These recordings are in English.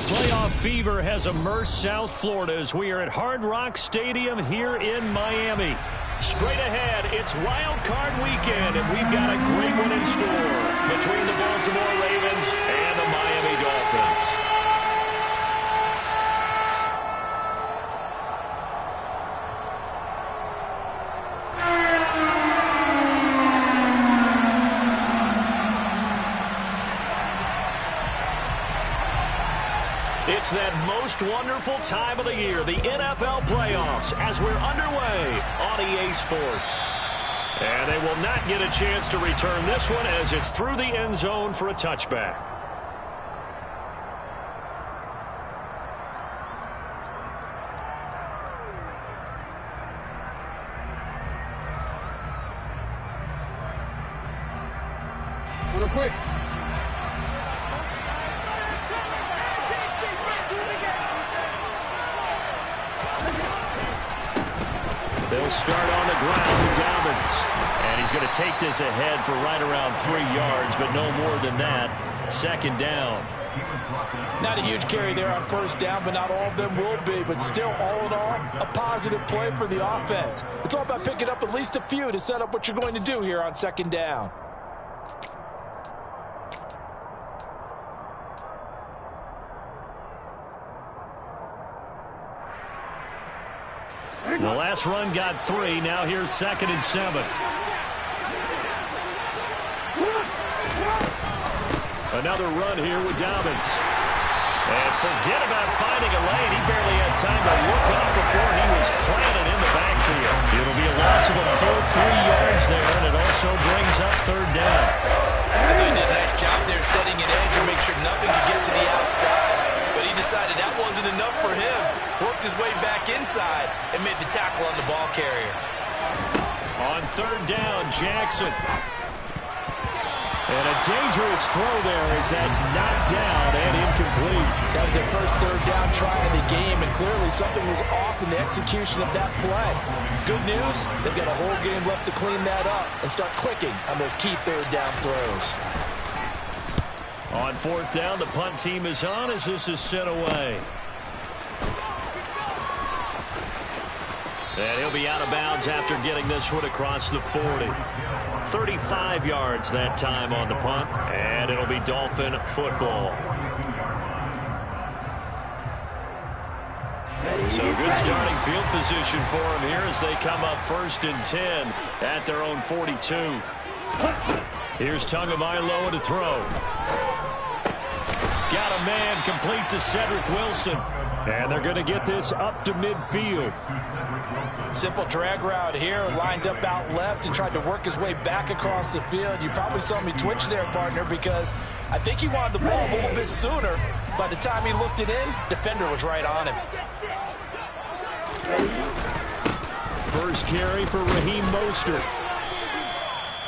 Playoff fever has immersed South Florida as we are at Hard Rock Stadium here in Miami. Straight ahead, it's Wild Card Weekend, and we've got a great one in store between the Baltimore Ravens and the Miami Dolphins. It's that most wonderful time of the year, the NFL playoffs, as we're underway on EA Sports. And they will not get a chance to return this one as it's through the end zone for a touchback. Real quick. They'll start on the ground with Dobbins. And he's going to take this ahead for right around 3 yards, but no more than that. Second down. Not a huge carry there on first down, but not all of them will be. But still, all in all, a positive play for the offense. It's all about picking up at least a few to set up what you're going to do here on second down. The last run got 3. Now here's 2nd and 7. Another run here with Dobbins. And forget about finding a lane. He barely had time to look up before he was planted in the backfield. It'll be a loss of a full 3 yards there, and it also brings up third down. I thought he did a nice job there setting an edge and make sure nothing could get to the outside. But he decided that wasn't enough for him. Worked his way back inside and made the tackle on the ball carrier. On third down, Jackson. And a dangerous throw there as that's knocked down and incomplete. That was their first third down try of the game, and clearly something was off in the execution of that play. Good news, they've got a whole game left to clean that up and start clicking on those key third down throws. On fourth down, the punt team is on as this is sent away. And he'll be out of bounds after getting this one across the 40. 35 yards that time on the punt, and it'll be Dolphin football. So good starting field position for them here as they come up 1st and 10 at their own 42. Here's Tagovailoa to throw. Got a man complete to Cedric Wilson. And they're going to get this up to midfield. Simple drag route here, lined up out left and tried to work his way back across the field. You probably saw me twitch there, partner, because I think he wanted the ball a little bit sooner. By the time he looked it in, defender was right on him. First carry for Raheem Mostert.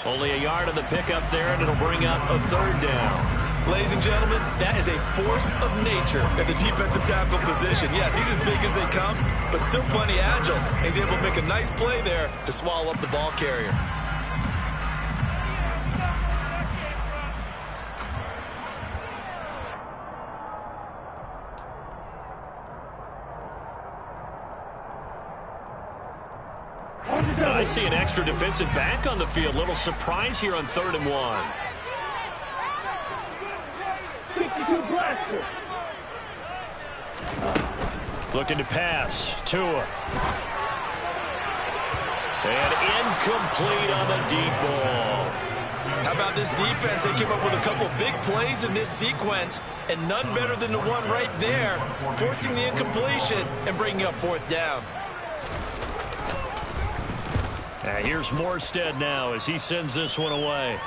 Only a yard on the pickup there, and it'll bring up a third down. Ladies and gentlemen, that is a force of nature at the defensive tackle position. Yes, he's as big as they come, but still plenty agile. He's able to make a nice play there to swallow up the ball carrier. I see an extra defensive back on the field. Little surprise here on 3rd and 1. Looking to pass. Tua. And incomplete on the deep ball. How about this defense? They came up with a couple big plays in this sequence, and none better than the one right there, forcing the incompletion and bringing up 4th down. Here's Morstead now as he sends this one away.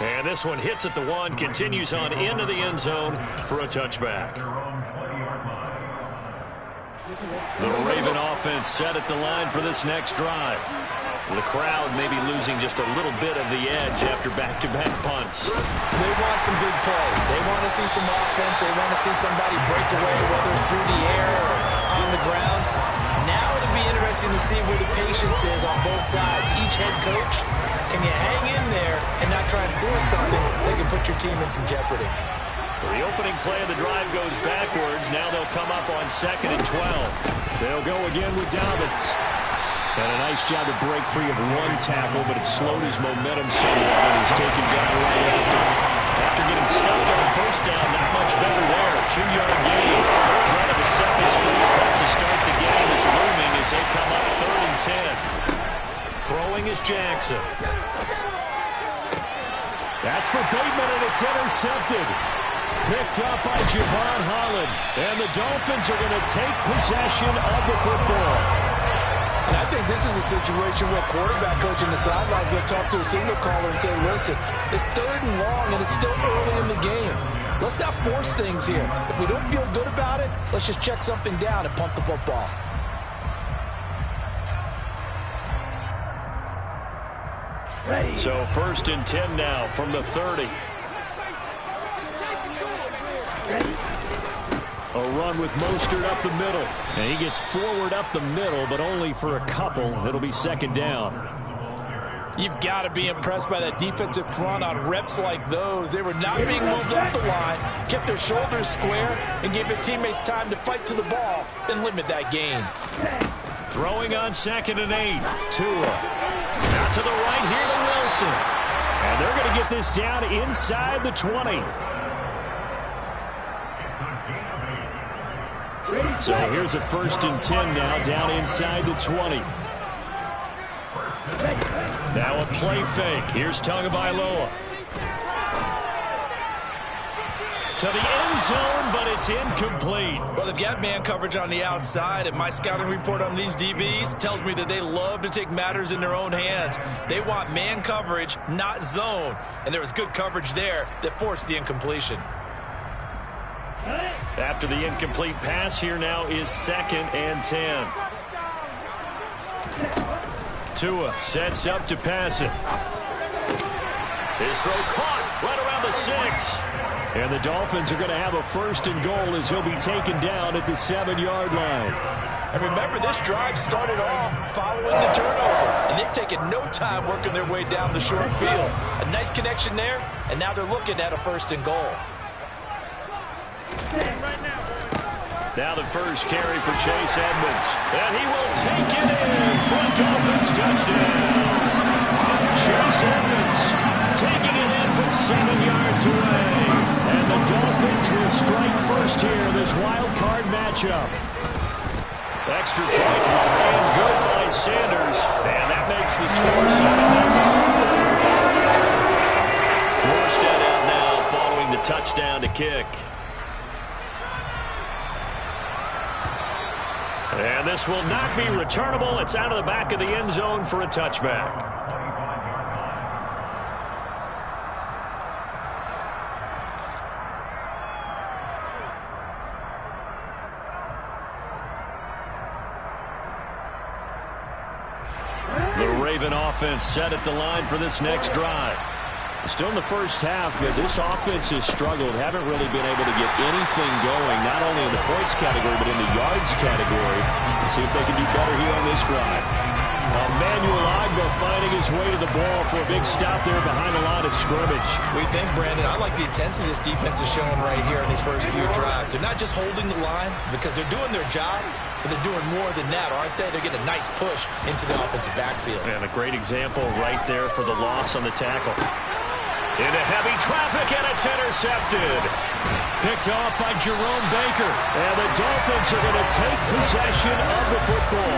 And this one hits at the 1, continues on into the end zone for a touchback. The Raven offense set at the line for this next drive. The crowd may be losing just a little bit of the edge after back-to-back punts. They want some big plays. They want to see some offense. They want to see somebody break away, whether it's through the air or on the ground. Now it'll be interesting to see where the patience is on both sides. Each head coach, can you hang in there and not try and force something that can put your team in some jeopardy? The opening play of the drive goes backwards. Now they'll come up on 2nd and 12. They'll go again with Dobbins. And a nice job to break free of one tackle, but it slowed his momentum somewhat, and he's taken down right after. After getting stuffed on first down, not much better there. 2-yard gain. The threat of a second straight punt to start the game is looming as they come up 3rd and 10. Throwing is Jackson. That's for Bateman, and it's intercepted. Picked up by Javon Holland. And the Dolphins are going to take possession of the football. And I think this is a situation where quarterback coach in the sidelines going to talk to a signal caller and say, listen, it's 3rd and long, and it's still early in the game. Let's not force things here. If we don't feel good about it, let's just check something down and punt the football. So 1st and 10 now from the 30. A run with Mostert up the middle. And he gets forward up the middle, but only for a couple. It'll be 2nd down. You've got to be impressed by that defensive front on reps like those. They were not being moved up the line, kept their shoulders square, and gave their teammates time to fight to the ball and limit that gain. Throwing on 2nd and 8. Tua. Out to the right here to Wilson. And they're going to get this down inside the 20. So here's a 1st and 10 now, down inside the 20. Now a play fake. Here's Tagovailoa. To the end zone, but it's incomplete. Well, they've got man coverage on the outside, and my scouting report on these DBs tells me that they love to take matters in their own hands. They want man coverage, not zone. And there was good coverage there that forced the incompletion. After the incomplete pass, here now is 2nd and 10. Tua sets up to pass it. His throw caught right around the 6. And the Dolphins are going to have a 1st and goal as he'll be taken down at the 7-yard line. And remember, this drive started off following the turnover, and they've taken no time working their way down the short field. A nice connection there, and now they're looking at a 1st and goal. Now the first carry for Chase Edmonds. And he will take it in for a Dolphins touchdown. Chase Edmonds taking it in from 7 yards away. And the Dolphins will strike first here in this wild card matchup. Extra point and good by Sanders. And that makes the score 7-0. Morstead out now following the touchdown to kick. And this will not be returnable. It's out of the back of the end zone for a touchback. The Raven offense set at the line for this next drive. Still in the first half, but this offense has struggled. Haven't really been able to get anything going, not only in the points category, but in the yards category. Let's see if they can do better here on this drive. Emmanuel Ogbah finding his way to the ball for a big stop there behind the line of scrimmage. We think, Brandon, I like the intensity this defense is showing right here in these first few drives. They're not just holding the line because they're doing their job, but they're doing more than that, aren't they? They're getting a nice push into the offensive backfield. And a great example right there for the loss on the tackle. Into heavy traffic, and it's intercepted. Picked off by Jerome Baker. And the Dolphins are going to take possession of the football.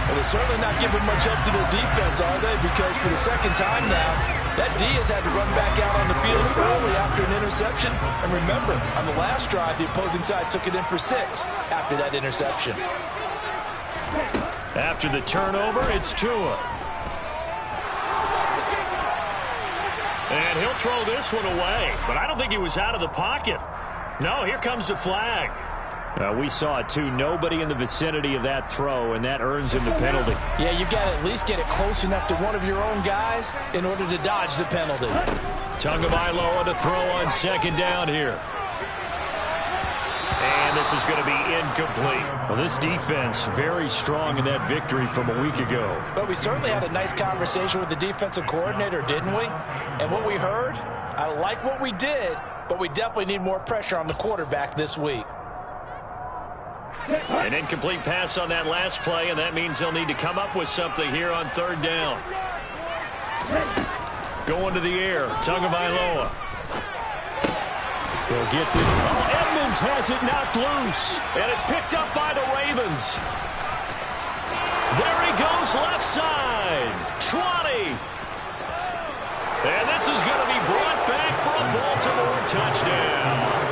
Well, they're certainly not giving much up to their defense, are they? Because for the second time now, that D has had to run back out on the field early after an interception. And remember, on the last drive, the opposing side took it in for 6 after that interception. After the turnover, it's Tua. And he'll throw this one away. But I don't think he was out of the pocket. No, here comes the flag. We saw it, too. Nobody in the vicinity of that throw, and that earns him the penalty. Yeah, you've got to at least get it close enough to one of your own guys in order to dodge the penalty. Tagovailoa to throw on 2nd down here. And this is going to be incomplete. Well, this defense very strong in that victory from a week ago. But we certainly had a nice conversation with the defensive coordinator, didn't we? And what we heard, I like what we did, but we definitely need more pressure on the quarterback this week. An incomplete pass on that last play, and that means they'll need to come up with something here on third down. Going to the air, Tagovailoa. They'll get this. Oh, Edmonds has it knocked loose, and it's picked up by the Ravens. There he goes, left side, 20. And this is going to be brought back for a Baltimore touchdown.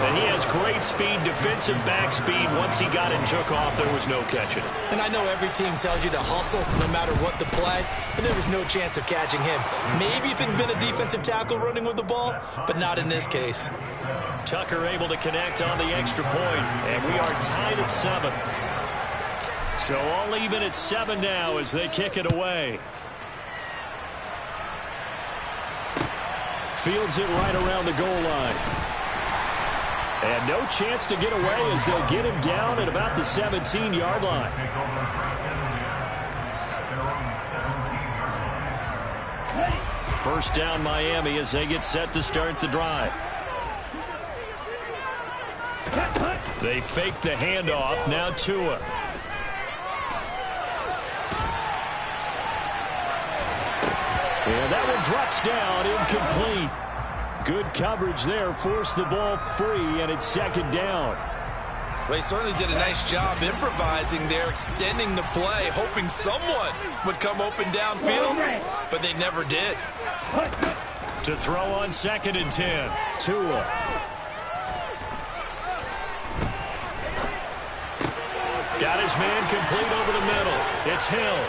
And he has great speed, defensive back speed. Once he got and took off, there was no catching it. And I know every team tells you to hustle no matter what the play, but there was no chance of catching him. Maybe if it had been a defensive tackle running with the ball, but not in this case. Tucker able to connect on the extra point, and we are tied at 7. So all even at 7 now as they kick it away. Fields it right around the goal line. And no chance to get away as they'll get him down at about the 17-yard line. First down Miami as they get set to start the drive. They fake the handoff. Now Tua. And that one drops down, incomplete. Good coverage there, forced the ball free, and it's second down. Well, he certainly did a nice job improvising there, extending the play, hoping someone would come open downfield, but they never did. To throw on 2nd and 10, Tua. Got his man complete over the middle. It's Hill.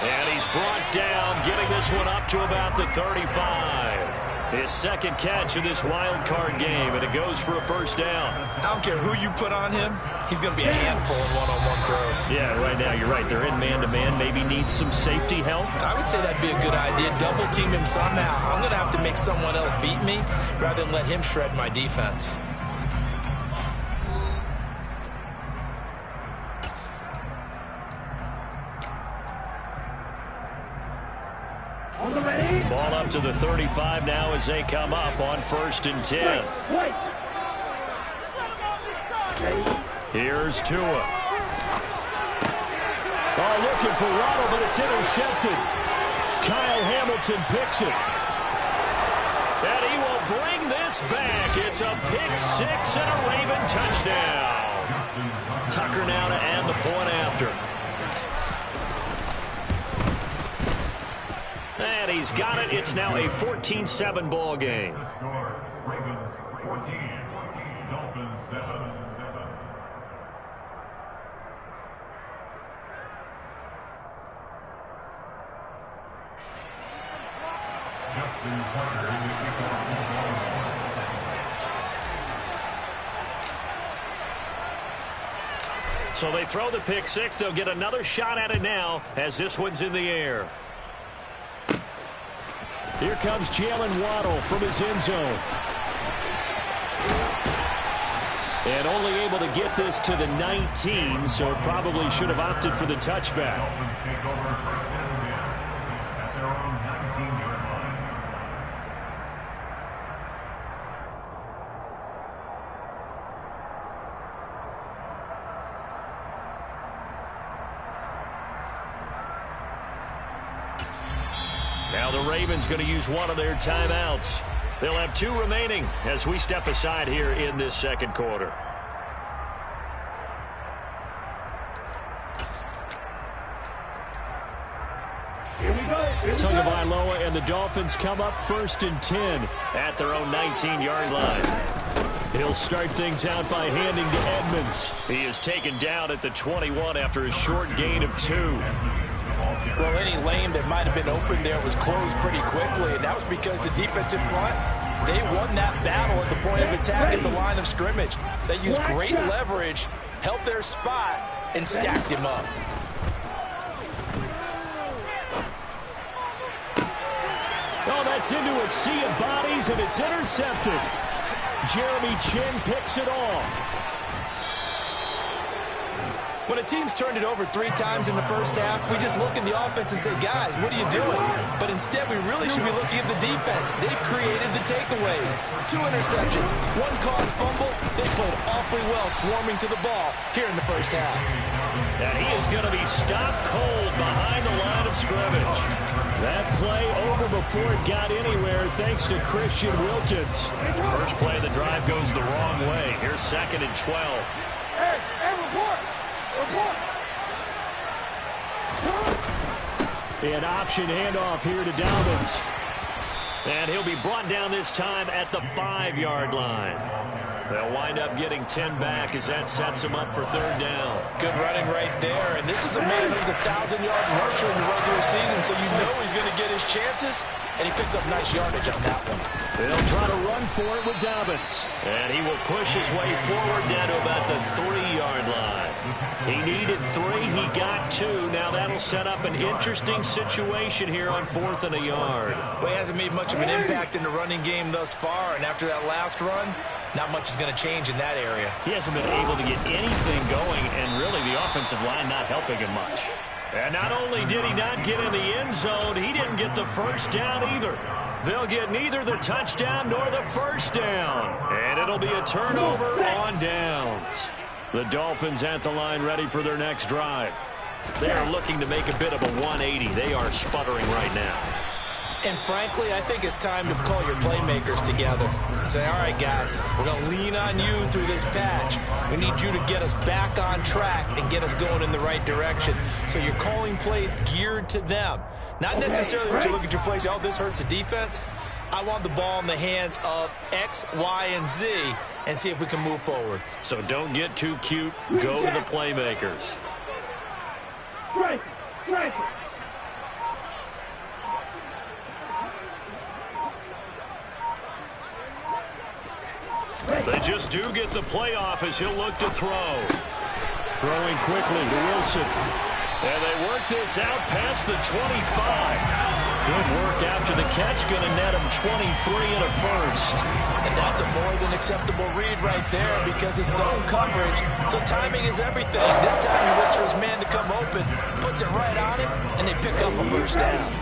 And he's brought down, getting this one up to about the 35. His second catch of this wild card game, and it goes for a first down. I don't care who you put on him. He's going to be a handful in one-on-one throws. Yeah, right now, you're right. They're in man-to-man. Maybe needs some safety help. I would say that'd be a good idea. Double team him somehow. I'm going to have to make someone else beat me rather than let him shred my defense. Ball up to the 35 now as they come up on 1st and 10. Here's Tua. Oh, looking for Waddle, but it's intercepted. Kyle Hamilton picks it. And he will bring this back. It's a pick 6 and a Raven touchdown. Tucker now to add the point after. And he's got it. It's now a 14-7 ball game. Ravens 14, Dolphins 7. Justin Tucker in the kickoff. So they throw the pick 6. They'll get another shot at it now as this one's in the air. Here comes Jalen Waddle from his end zone. And only able to get this to the 19, so probably should have opted for the touchback. Dolphins take over 1st and 10 at their own 19-yard line. Now the Ravens going to use one of their timeouts. They'll have 2 remaining as we step aside here in this second quarter. Tagovailoa and the Dolphins come up 1st and 10 at their own 19-yard line. He'll start things out by handing to Edmonds. He is taken down at the 21 after a short gain of 2. Well, any lane that might have been open there was closed pretty quickly, and that was because the defensive front, they won that battle at the point of attack at the line of scrimmage. They used great leverage, held their spot, and stacked him up. Oh, that's into a sea of bodies, and it's intercepted. Jeremy Chin picks it off. When When a team's turned it over 3 times in the first half, we just look at the offense and say, guys, what are you doing? But instead, we really should be looking at the defense. They've created the takeaways. 2 interceptions, 1 caused fumble. They played awfully well swarming to the ball here in the first half. And he is going to be stopped cold behind the line of scrimmage. That play over before it got anywhere thanks to Christian Wilkins. First play of the drive goes the wrong way. Here's 2nd and 12. Hey, report! An option handoff here to Dobbins. And he'll be brought down this time at the 5-yard line. They'll wind up getting 10 back as that sets him up for 3rd down. Good running right there. And this is a man who's a 1,000-yard rusher in the regular season, so you know he's going to get his chances. And he picks up nice yardage on that one. They'll try to run for it with Dobbins. And he will push his way forward down to about the 3-yard line. He needed 3. He got 2. Now that'll set up an interesting situation here on 4th and a yard. Well, he hasn't made much of an impact in the running game thus far. And after that last run, not much is going to change in that area. He hasn't been able to get anything going, and really the offensive line not helping him much. And not only did he not get in the end zone, he didn't get the first down either. They'll get neither the touchdown nor the first down. And it'll be a turnover on downs. The Dolphins at the line ready for their next drive. They are looking to make a bit of a 180. They are sputtering right now. And frankly, I think it's time to call your playmakers together and say, all right, guys, we're going to lean on you through this patch. We need you to get us back on track and get us going in the right direction. So you're calling plays geared to them. Not necessarily that you look at your plays, oh, this hurts the defense. I want the ball in the hands of X, Y, and Z and see if we can move forward. So don't get too cute. Go to the playmakers. Right. They just do get the playoff as he'll look to throw. Throwing quickly to Wilson. And they work this out past the 25. Good work after the catch. Going to net him 23 and a first. And that's a more than acceptable read right there because it's zone coverage. So timing is everything. This time he waits for his man to come open, puts it right on him, and they pick up a first down.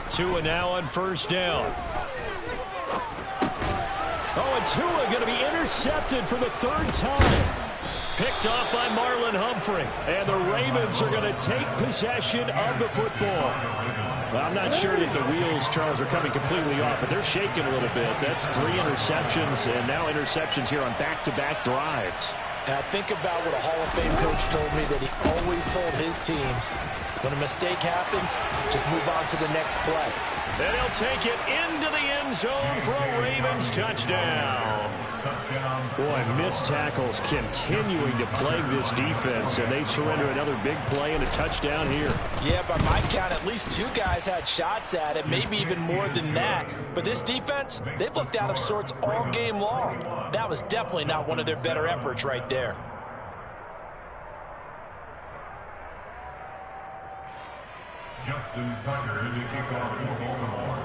2 now on first down. Oh, and Tua going to be intercepted for the 3rd time. Picked off by Marlon Humphrey. And the Ravens are going to take possession of the football. Well, I'm not sure that the wheels, Charles, are coming completely off, but they're shaking a little bit. That's 3 interceptions, and now interceptions here on back-to-back drives. And I think about what a Hall of Fame coach told me that he always told his teams, when a mistake happens, just move on to the next play. And he'll take it into the end zone for a Ravens touchdown. Boy, missed tackles continuing to plague this defense, and they surrender another big play and a touchdown here. Yeah, by my count, at least 2 guys had shots at it, maybe even more than that. But this defense, they've looked out of sorts all game long. That was definitely not one of their better efforts right there. Justin Tucker to kick off for Baltimore.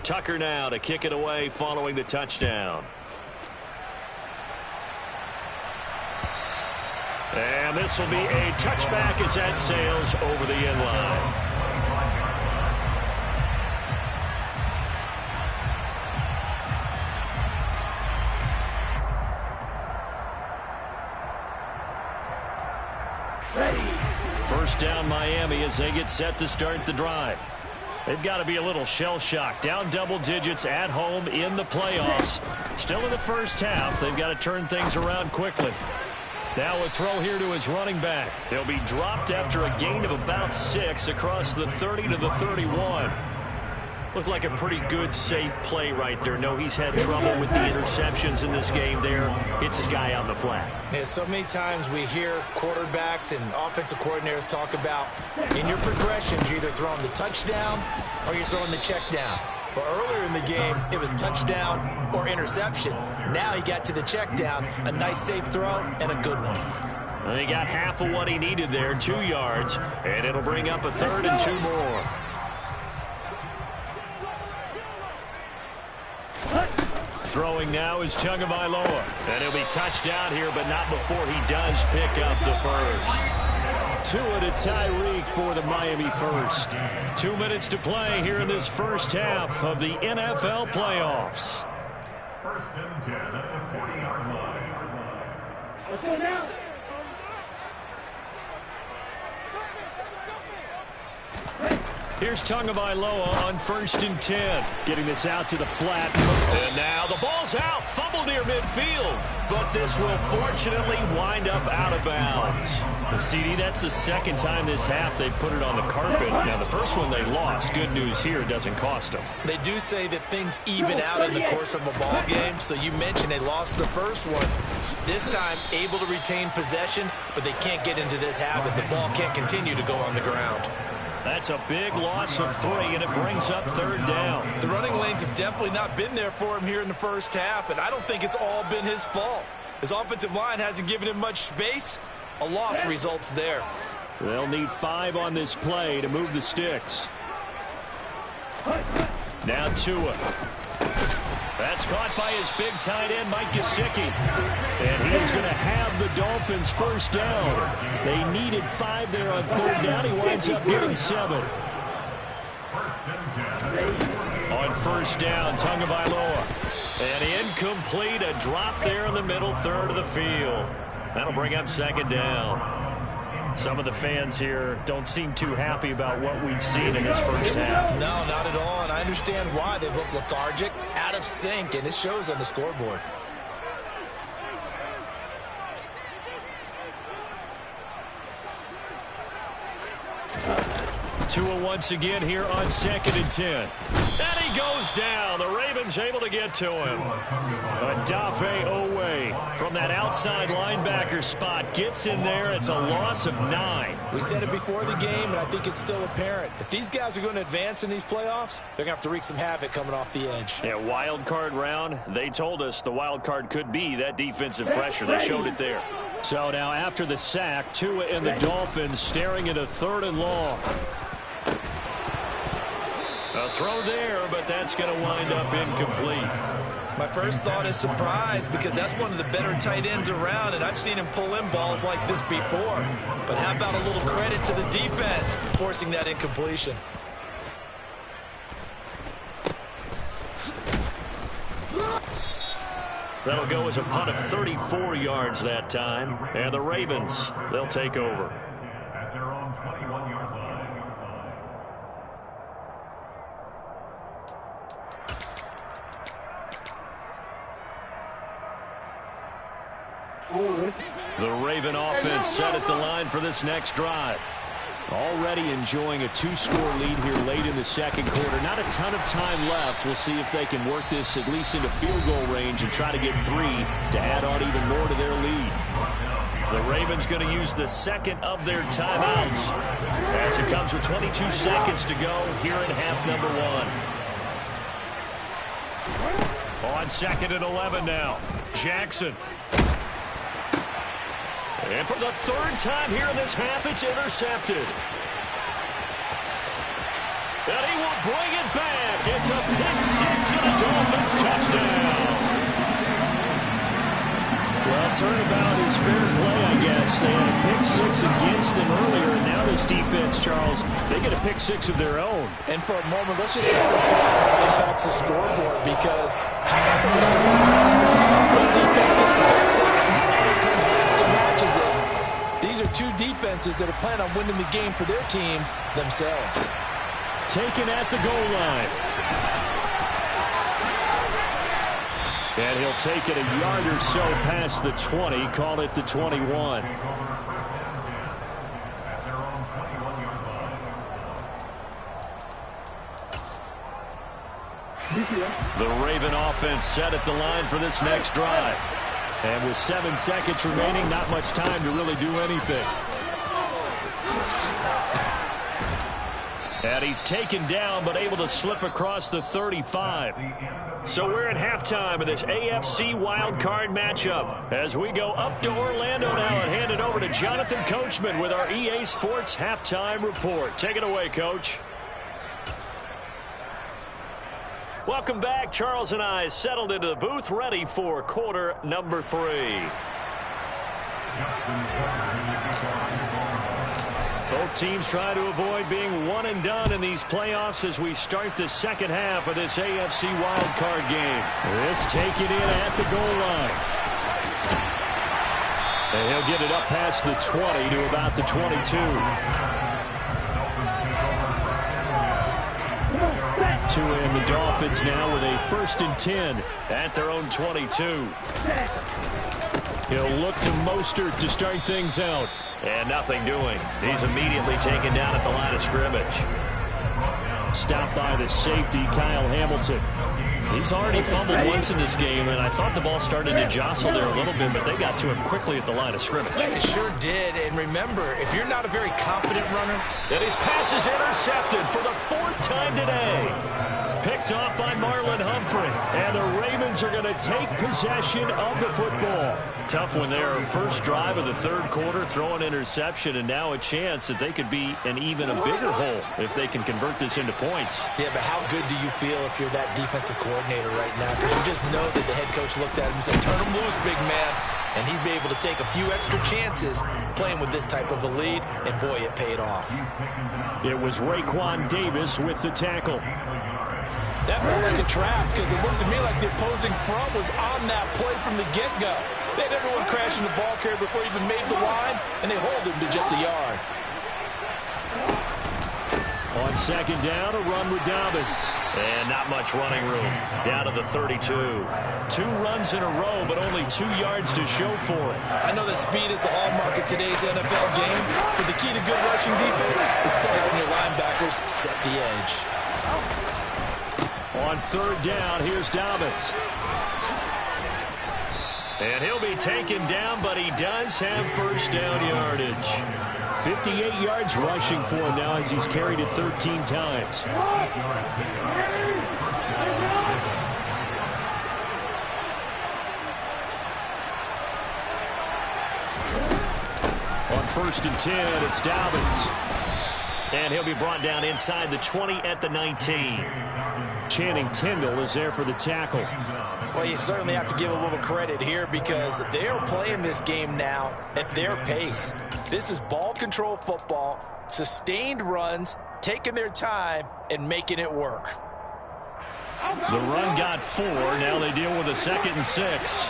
Tucker now to kick it away following the touchdown. And this will be a touchback as that sails over the end line. First down Miami as they get set to start the drive. They've got to be a little shell-shocked. Down double digits at home in the playoffs. Still in the first half. They've got to turn things around quickly. Now a throw here to his running back. He'll be dropped after a gain of about 6 across the 30 to the 31. Looked like a pretty good, safe play right there. No, he's had trouble with the interceptions in this game there. Hits his guy on the flat. Yeah, so many times we hear quarterbacks and offensive coordinators talk about in your progressions, you're either throwing the touchdown or you're throwing the check down. But earlier in the game, it was touchdown or interception. Now he got to the check down, a nice safe throw and a good one. Well, he got half of what he needed there, 2 yards, and it'll bring up a 3rd and 2 more. Throwing now is Tagovailoa. And he'll be touched down here, but not before he does pick up the first. Tua to Tyreek for the Miami first. 2 minutes to play here in this first half of the NFL playoffs. First and 10 at the 40-yard line. Let's go now. Here's Tagovailoa on 1st and 10. Getting this out to the flat. And now the ball's out. Fumble near midfield. But this will fortunately wind up out of bounds. The CD, that's the second time this half they've put it on the carpet. Now, the first one they lost. Good news here, it doesn't cost them. They do say that things even out in the course of a ball game. So you mentioned they lost the first one. This time, able to retain possession, but they can't get into this habit. The ball can't continue to go on the ground. That's a big loss of 3, and it brings up 3rd down. The running lanes have definitely not been there for him here in the first half, and I don't think it's all been his fault. His offensive line hasn't given him much space. A loss results there. They'll need 5 on this play to move the sticks. Now Tua. That's caught by his big tight end, Mike Gesicki. And he is going to have the Dolphins first down. They needed 5 there on 3rd down. He winds up getting 7. On 1st down, Tagovailoa. And incomplete, a drop there in the middle third of the field. That'll bring up 2nd down. Some of the fans here don't seem too happy about what we've seen in this first half. No, not at all, and I understand why. They've looked lethargic, out of sync, and it shows on the scoreboard. Tua once again here on 2nd and 10. And he goes down. The Ravens able to get to him. Odafe Owe from that outside linebacker spot gets in there. It's a loss of 9. We said it before the game, and I think it's still apparent. If these guys are going to advance in these playoffs, they're going to have to wreak some havoc coming off the edge. Yeah, wild card round. They told us the wild card could be that defensive pressure. They showed it there. So now after the sack, Tua and the Dolphins staring at a 3rd and long. A throw there, but that's going to wind up incomplete. My first thought is surprise, because that's one of the better tight ends around, and I've seen him pull in balls like this before. But how about a little credit to the defense forcing that incompletion? That'll go as a punt of 34 yards that time. And the Ravens, they'll take over. At their own 21-yard line. The Raven offense set at the line for this next drive. Already enjoying a 2-score lead here late in the 2nd quarter. Not a ton of time left. We'll see if they can work this at least into field goal range and try to get 3 to add on even more to their lead. The Ravens going to use the 2nd of their timeouts as it comes with 22 seconds to go here in half number 1. On 2nd and 11 now. Jackson. And for the 3rd time here in this half, it's intercepted. And he will bring it back. It's a pick 6 and a Dolphins touchdown. Well, turnabout is fair play, I guess. They had a pick 6 against them earlier, and now this defense, Charles, they get a pick 6 of their own. And for a moment, let's just set aside how it impacts the scoreboard, because how about the response? When defense gets the pick 6, the offense comes back and matches it. These are 2 defenses that are planning on winning the game for their teams themselves. Taken at the goal line. And he'll take it a yard or so past the 20, call it the 21. The Raven offense set at the line for this next drive. And with 7 seconds remaining, not much time to really do anything. And he's taken down, but able to slip across the 35. So we're at halftime of this AFC wildcard matchup as we go up to Orlando now and hand it over to Jonathan Coachman with our EA Sports halftime report. Take it away, Coach. Welcome back. Charles and I settled into the booth, ready for quarter number 3. Both teams try to avoid being one and done in these playoffs as we start the second half of this AFC wildcard game. This take it in at the goal line. And he'll get it up past the 20 to about the 22. And the Dolphins now with a 1st and 10 at their own 22. He'll look to Mostert to start things out. And nothing doing. He's immediately taken down at the line of scrimmage. Stopped by the safety, Kyle Hamilton. He's already fumbled once in this game, and I thought the ball started to jostle there a little bit, but they got to him quickly at the line of scrimmage. It sure did, and remember, if you're not a very confident runner... And his pass is intercepted for the 4th time today. Picked off by Marlon Humphrey, and the Ravens are going to take possession of the football. Tough one there. First drive of the 3rd quarter, throw an interception, and now a chance that they could be in even a bigger hole if they can convert this into points. Yeah, but how good do you feel if you're that defensive coordinator right now? Because you just know that the head coach looked at him and said, turn him loose, big man. And he'd be able to take a few extra chances playing with this type of a lead, and boy, it paid off. It was Raekwon Davis with the tackle. That looked like a trap because it looked to me like the opposing front was on that play from the get-go. They had everyone crashing the ball carrier before he even made the line, and they hold him to just a yard. On 2nd down, a run with Dobbins. And not much running room. Down to the 32. 2 runs in a row, but only 2 yards to show for it. I know that speed is the hallmark of today's NFL game, but the key to good rushing defense is still having your linebackers set the edge. On 3rd down, here's Dobbins. And he'll be taken down, but he does have 1st down yardage. 58 yards rushing for him now as he's carried it 13 times. On 1st and 10, it's Dobbins. And he'll be brought down inside the 20 at the 19. Channing Tindall is there for the tackle. Well, you certainly have to give a little credit here because they're playing this game now at their pace. This is ball control football, sustained runs, taking their time, and making it work. The run got 4. Now they deal with a 2nd and 6.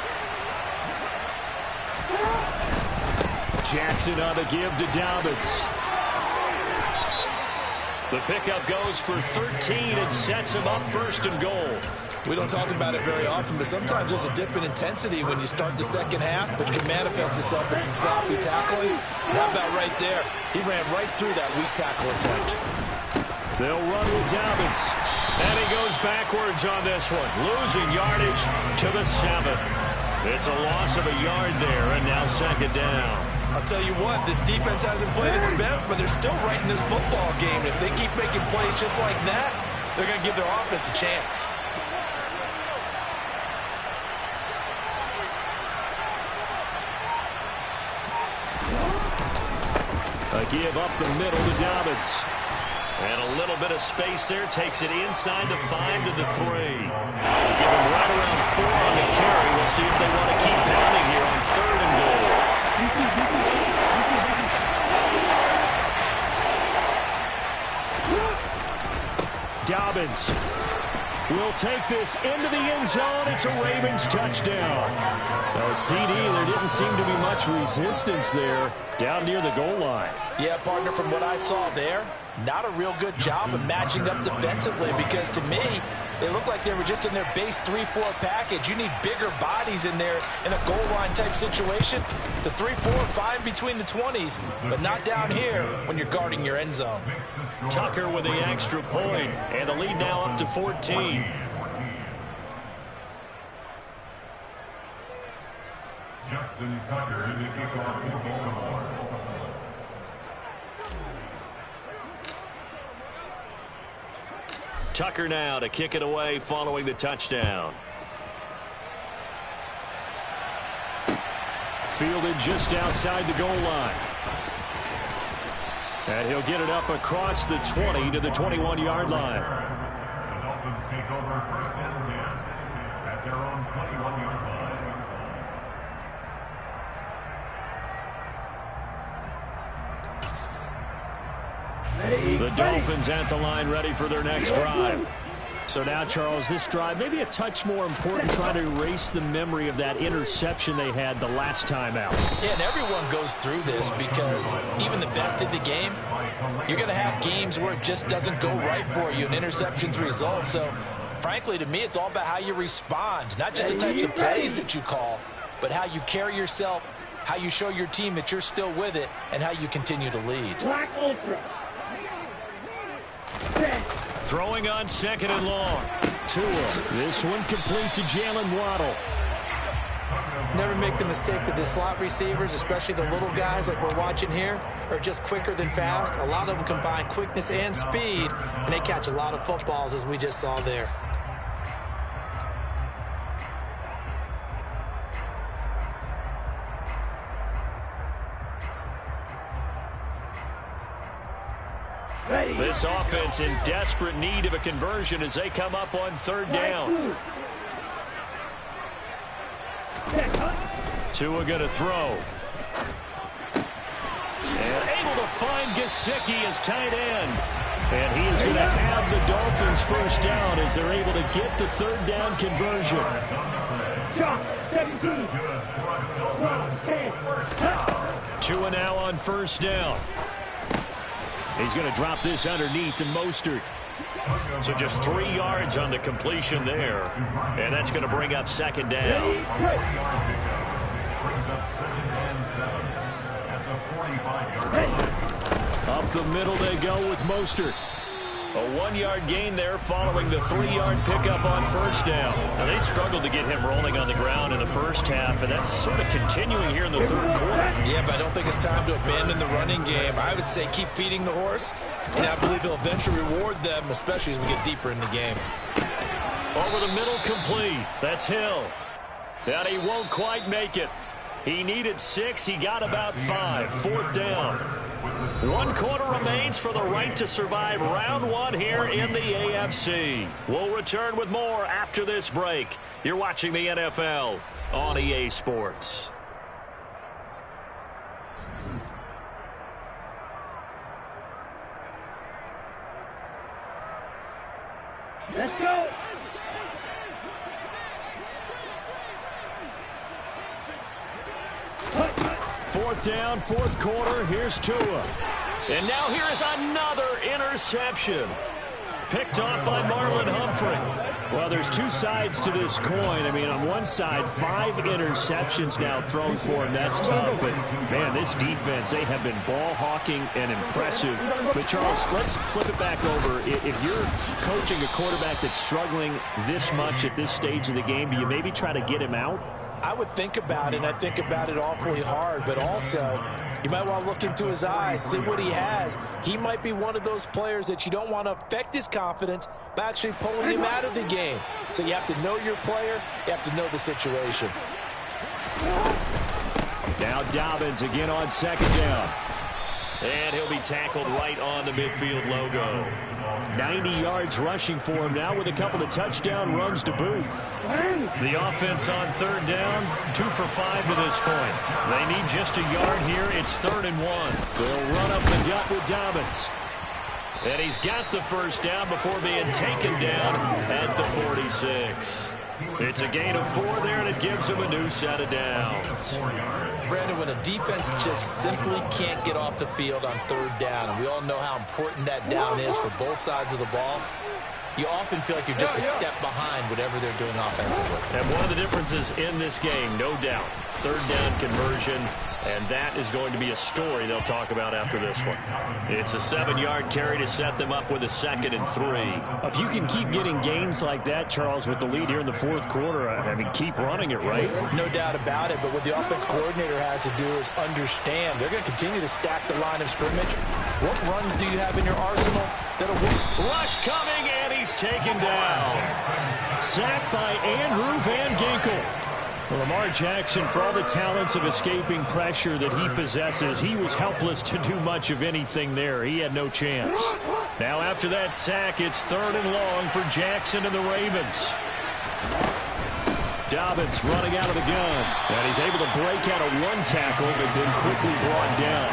Jackson on the give to Dobbins. The pickup goes for 13 and sets him up 1st and goal. We don't talk about it very often, but sometimes there's a dip in intensity when you start the second half, which can manifest itself in some sloppy tackling. How about right there? He ran right through that weak tackle attempt. They'll run with Dobbins. And he goes backwards on this one, losing yardage to the 7. It's a loss of a yard there, and now 2nd down. I'll tell you what, this defense hasn't played its best, but they're still right in this football game. If they keep making plays just like that, they're going to give their offense a chance. A give up the middle to Dobbins. And a little bit of space there. Takes it inside the 5 to the 3. Give him right around 4 on the carry. We'll see if they want to keep pounding here on 3rd and goal. Dobbins will take this into the end zone. It's a Ravens touchdown. Now, CD, there didn't seem to be much resistance there down near the goal line. Yeah, partner, from what I saw there, not a real good job of matching up defensively because to me, they look like they were just in their base 3-4 package. You need bigger bodies in there in a goal line type situation. The 3-4 fine between the 20s, but not down here when you're guarding your end zone. Tucker with the extra point, and the lead now up to 14. Justin Tucker, the kickoff for Baltimore. Tucker now to kick it away following the touchdown. Fielded just outside the goal line. And he'll get it up across the 20 to the 21-yard line. Dolphins take over 1st and 10 at their own 21-yard line. The Dolphins at the line, ready for their next drive. So now, Charles, this drive maybe a touch more important, trying to erase the memory of that interception they had the last time out. Yeah, and everyone goes through this because even the best in the game, you're going to have games where it just doesn't go right for you, and interceptions result. So, frankly, to me, it's all about how you respond, not just the types of plays that you call, but how you carry yourself, how you show your team that you're still with it, and how you continue to lead. Black Ultra. Throwing on 2nd and long. Tua. This one complete to Jalen Waddle. Never make the mistake that the slot receivers, especially the little guys like we're watching here, are just quicker than fast. A lot of them combine quickness and speed, and they catch a lot of footballs, as we just saw there. This offense in desperate need of a conversion as they come up on 3rd down. Tua going to throw. And able to find Gesicki as tight end. And he is going to have the Dolphins 1st down as they're able to get the 3rd down conversion. 17. Tua now on 1st down. He's going to drop this underneath to Mostert. So just 3 yards on the completion there. And that's going to bring up 2nd down. Up the middle they go with Mostert. A 1-yard gain there following the 3-yard pickup on 1st down. Now, they struggled to get him rolling on the ground in the first half, and that's sort of continuing here in the 3rd quarter. Yeah, but I don't think it's time to abandon the running game. I would say keep feeding the horse, and I believe he'll eventually reward them, especially as we get deeper in the game. Over the middle, complete. That's Hill. And he won't quite make it. He needed 6. He got about 5. 4th down. 1 quarter remains for the right to survive round 1 here in the AFC. We'll return with more after this break. You're watching the NFL on EA Sports. Let's go. Fourth down, 4th quarter. Here's Tua. And now here is another interception. Picked off by Marlon Humphrey. Well, there's 2 sides to this coin. I mean, on one side, 5 interceptions now thrown for him. That's tough. But, man, this defense, they have been ball hawking and impressive. But, Charles, let's flip it back over. If you're coaching a quarterback that's struggling this much at this stage of the game, do you maybe try to get him out? I would think about it, and I think about it awfully hard, but also you might want to look into his eyes, see what he has. He might be one of those players that you don't want to affect his confidence by actually pulling him out of the game. So you have to know your player, you have to know the situation. Now Dobbins again on 2nd down. And he'll be tackled right on the midfield logo. 90 yards rushing for him now with a couple of touchdown runs to boot. The offense on 3rd down, 2 for 5 to this point. They need just a yard here. It's 3rd and 1. They'll run up the gut with Dobbins. And he's got the 1st down before being taken down at the 46. It's a gain of 4 there, and it gives him a new set of downs. Brandon, when a defense just simply can't get off the field on 3rd down, and we all know how important that down is for both sides of the ball, you often feel like you're just a step behind whatever they're doing offensively. And one of the differences in this game, no doubt, 3rd down conversion, and that is going to be a story they'll talk about after this one. It's a 7-yard carry to set them up with a 2nd and 3. If you can keep getting gains like that, Charles, with the lead here in the 4th quarter, I mean, keep running it, right? No doubt about it, but what the offense coordinator has to do is understand they're going to continue to stack the line of scrimmage. What runs do you have in your arsenal that'll work? Rush coming, and he's taken down. Sacked by Andrew Van Ginkel. Well, Lamar Jackson, for all the talents of escaping pressure that he possesses, he was helpless to do much of anything there. He had no chance. Now after that sack, it's 3rd and long for Jackson and the Ravens. Dobbins running out of the gun. And he's able to break out of one tackle, but then quickly brought down.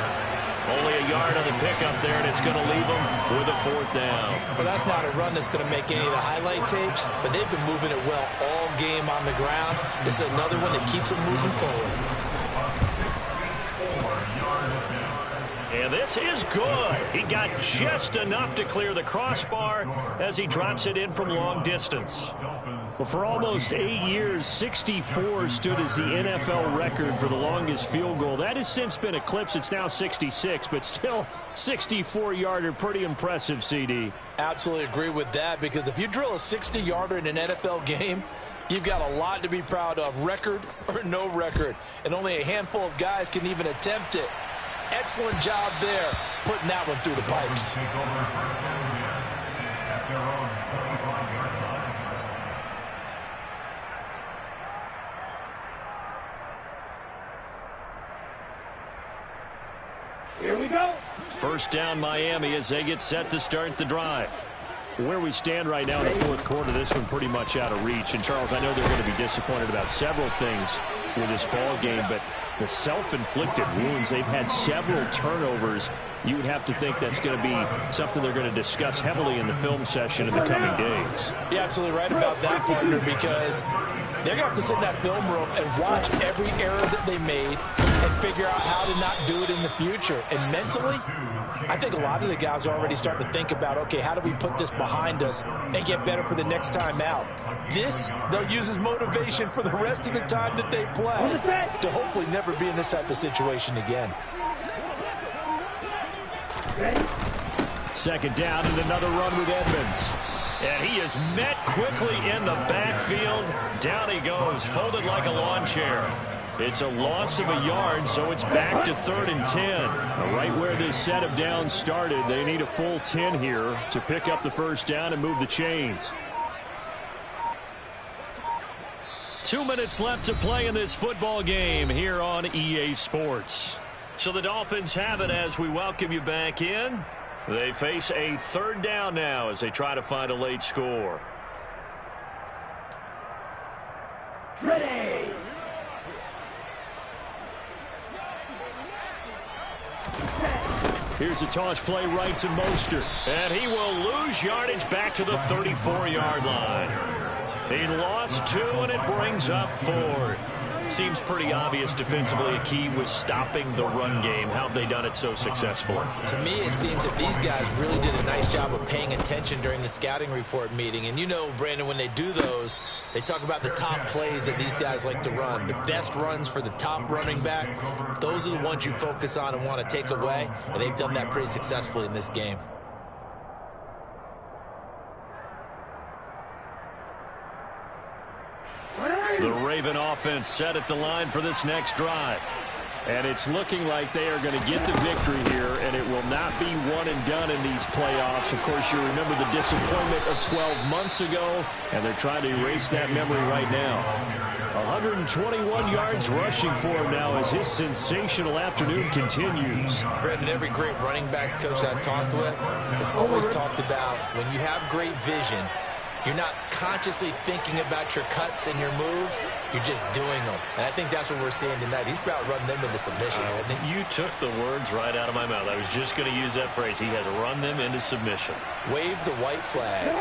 Only a yard on the pickup there, and it's going to leave him with a 4th down. Well, that's not a run that's going to make any of the highlight tapes, but they've been moving it well all game on the ground. This is another one that keeps them moving forward. And this is good. He got just enough to clear the crossbar as he drops it in from long distance. Well, for almost 8 years, 64 stood as the NFL record for the longest field goal. That has since been eclipsed. It's now 66, but still 64-yarder. Pretty impressive, CD. Absolutely agree with that, because if you drill a 60-yarder in an NFL game, you've got a lot to be proud of, record or no record. And only a handful of guys can even attempt it. Excellent job there, putting that one through the pipes. Here we go. 1st down Miami as they get set to start the drive. Where we stand right now in the 4th quarter, this one pretty much out of reach. And, Charles, I know they're going to be disappointed about several things with this ball game, but the self-inflicted wounds, they've had several turnovers. You would have to think that's going to be something they're going to discuss heavily in the film session in the coming days. You're absolutely right about that, partner, because they're going to have to sit in that film room and watch every error that they made and figure out how to not do it in the future. And mentally, I think a lot of the guys are already starting to think about, okay, how do we put this behind us and get better for the next time out? This, they'll use as motivation for the rest of the time that they play to hopefully never be in this type of situation again. 2nd down and another run with Edmonds. And he is met quickly in the backfield. Down he goes, folded like a lawn chair. It's a loss of a yard, so it's back to 3rd and 10. Right where this set of downs started, they need a full 10 here to pick up the 1st down and move the chains. 2 minutes left to play in this football game here on EA Sports. So the Dolphins have it as we welcome you back in. They face a 3rd down now as they try to find a late score. Ready. Here's a toss play right to Mostert. And he will lose yardage back to the 34-yard line. He lost 2, and it brings up 4th. Seems pretty obvious defensively a key was stopping the run game. How have they done it so successfully? To me, it seems that these guys really did a nice job of paying attention during the scouting report meeting. And you know, Brandon, when they do those, they talk about the top plays that these guys like to run. The best runs for the top running back, those are the ones you focus on and want to take away. And they've done that pretty successfully in this game. The Raven offense set at the line for this next drive. And it's looking like they are going to get the victory here, and it will not be one and done in these playoffs. Of course, you remember the disappointment of 12 months ago, and they're trying to erase that memory right now. 121 yards rushing for him now as his sensational afternoon continues. Brandon, every great running backs coach I've talked with has always talked about when you have great vision, you're not consciously thinking about your cuts and your moves. You're just doing them. And I think that's what we're seeing tonight. He's about run them into submission, hasn't he? You took the words right out of my mouth. I was just going to use that phrase. He has run them into submission. Wave the white flag.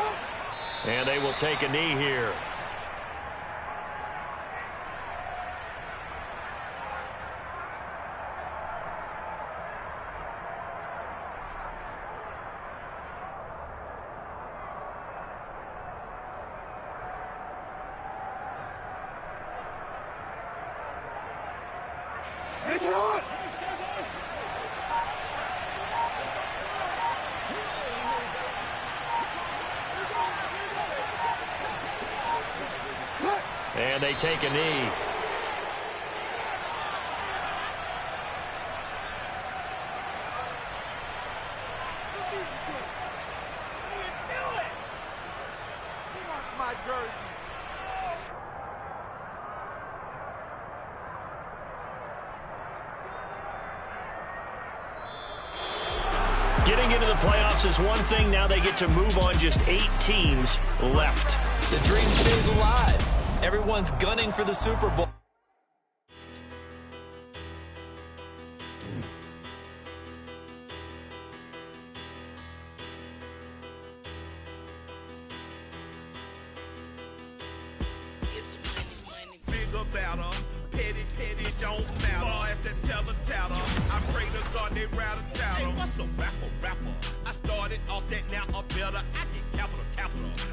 And they will take a knee here. It's on. And they take a knee. Getting into the playoffs is one thing. Now they get to move on, just 8 teams left. The dream stays alive. Everyone's gunning for the Super Bowl. Better, petty, don't matter. Far as that tatter, I pray to God they rattle tattle. Hey, what's a rapper? I started off that, now a better. I get capital.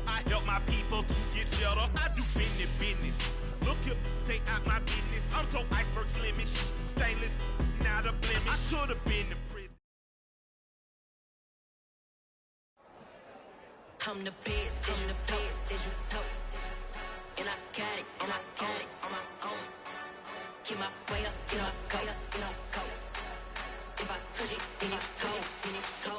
I help my people to get cheddar. I do business. Look here, stay out my business. I'm so iceberg slimish, stainless, not a blemish. I should have been in prison. I'm the best, as you know. And I got it on my own. Get my way up, get up, go. If I touch it, then it's cold.